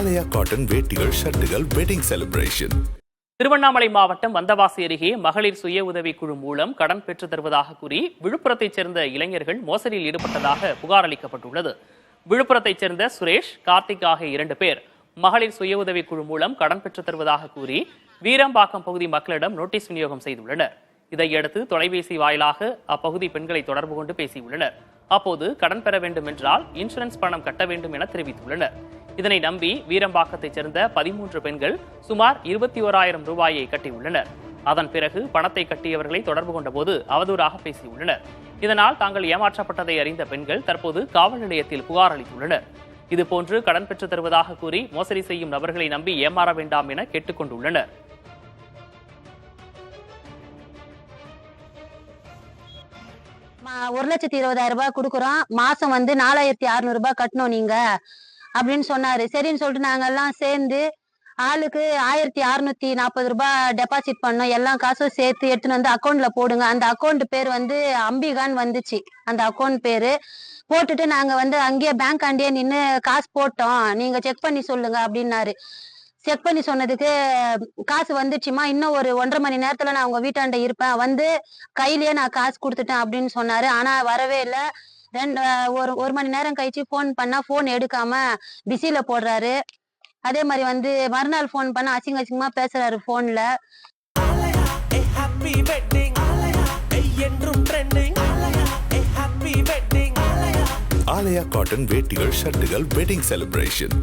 ஆலயா cotton வேட்டிகள் ஷர்ட்டுகள் wedding celebration. Tiruvannamalai மாவட்டம் வந்தவாசி அருகே மகளிர் சுய உதவிக்குழு மூலம் கடன் பெற்றுத் தருவதாக கூறி விழுப்புரத்தைச் சேர்ந்த இளைஞர்கள் மோசடியில் ஈடுபட்டதாக புகார் அளிக்கப்பட்டுள்ளது. விழுப்புரத்தைச் சேர்ந்த சுரேஷ், கார்த்திக் ஆகிய 2 பேர் மகளிர் சுய உதவிக்குழு மூலம் கடன் பெற்றுத் தருவதாக கூறி வீரம்பாக்கம் பகுதி மக்களிடம் நோட்டீஸ் விநியோகம் செய்துள்ளனர். இதையடுத்து தொலைபேசி வாயிலாக அப்பகுதி பெண்களை தொடர்பு கொண்டு பேசியுள்ளனர். அப்போது கடன் பெற வேண்டும் என்றால் இன்சூரன்ஸ் பணம் கட்ட வேண்டும் என தெரிவித்துள்ளனர். இதனை நம்பி வீரம்பாக்கத்தைச் சேர்ந்த 13 பெண்கள் சுமார் 21,000 ரூபாயை கட்டியுள்ளனர். அதன் பிறகு பணத்தை கட்டியவர்களை தொடர்பு கொண்டபோது அவதூறாக பேசியுள்ளனர். இதனால் தாங்கள் ஏமாற்றப்பட்டதை அறிந்த பெண்கள் தற்போது காவல் நிலையத்தில் புகார் அளித்துள்ளனர். இதுபோன்று கடன் பெற்றுத் தருவதாக கூறி மோசடி செய்யும் நபர்களை நம்பி ஏமாற வேண்டாம் என கேட்டுக் கொண்டுள்ளனர். ₹1,20,000 கொடுக்குறோம், மாசம் 4,600 ரூபாய் கட்டணும் நீங்க அப்படின்னு சொன்னாரு. சரின்னு சொல்லிட்டு நாங்க எல்லாம் சேர்ந்து ஆளுக்கு 1,640 ரூபாய் டெபாசிட் பண்ணோம். எல்லா காசும் சேர்த்து எடுத்துன்னு வந்து அக்கௌண்ட்ல போடுங்க. அந்த அக்கௌண்ட் பேர் அம்பிகான்னு வந்துச்சு. அந்த அக்கௌண்ட் பேரு போட்டுட்டு நாங்க அங்கேயே பேங்க் ஆண்டியே நின்று காசு போட்டோம், நீங்க செக் பண்ணி சொல்லுங்க அப்படின்னாரு. செக் பண்ணி சொன்னதுக்கு காசு வந்துச்சுமா, இன்னும் ஒரு 1.5 மணி நேரத்துல நான் உங்க வீட்டாண்ட இருப்பேன், கையிலேயே நான் காசு கொடுத்துட்டேன் அப்படின்னு சொன்னாரு. ஆனா வரவே இல்லை. ஒரு மணி நேரம் கழிச்சு போன் பண்ணா போன் எடுக்காம பிஸில போடுறாரு. அதே மாதிரி மறுநாள் போன் பண்ண அசிங்கமா பேசுறாரு போன்ல. ஆலயா காட்டன் வேட்டிகள் ஷர்ட்டுகள் வெட்டிங் செலிப்ரேஷன்.